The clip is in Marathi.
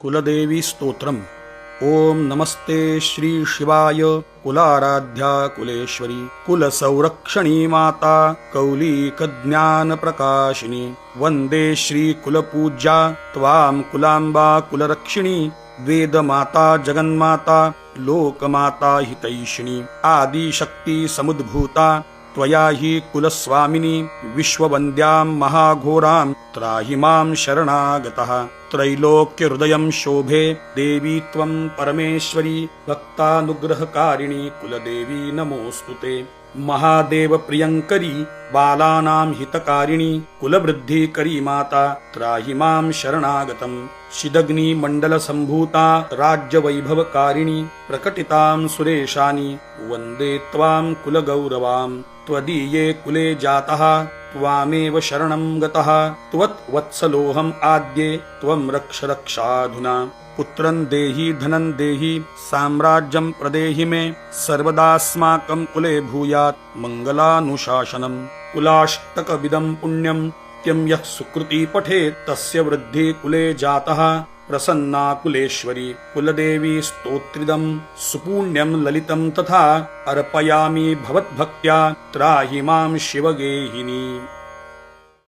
कुलदेवी स्तोत्रम्। ओम नमस्ते श्री शिवाय कुलाराध्या कुलेश्वरी कुलसंरक्षणी माता कौलिक ज्ञान प्रकाशिनी वंदे श्री कुलपूज्या त्वां कुलांबा कुलरक्षिणी वेदमाता जगन्माता लोकमाता हितैषिणी आदिशक्ति समुद्भूता त्वया हि कुलस्वामिनी विश्ववन्द्यां महाघोरां त्राहि मां शरणागतः त्रैलोक्यहृदयं शोभे देवी त्वं परमेश्वरी भक्तानुग्रहकारिणी कुलदेवी नमोऽस्तुते महादेव प्रियंकरी बालानां हितकारिणी कुलवृद्धिकरी माता त्राहि मां शरणागतम् शिदग्नि मंडल संभूता राज्यवैभवकारिणी प्रकटितां सुरेशानी वन्दे त्वां कुलगौरवां त्वदीये कुले जातः त्वामेव शरणं गतः त्वत्वत्सलोऽहम् आद्ये त्वं रक्ष रक्षाधुना पुत्रं देहि धनं देहि साम्राज्यं प्रदेहि मे सर्वदास्माकं कुले भूयात् मङ्गलानुशासनम् कुलाष्टकविदं पुण्यं त्यं यः सुकृती पठेत् तस्य वृद्धि कुले जातः प्रसन्ना कुलेश्वरी कुलदेवी स्तोत्रिदं सुपुण्यं ललितं तथा अर्पयामि भवद्भक्त्या त्राहि मां शिवगेहिनी।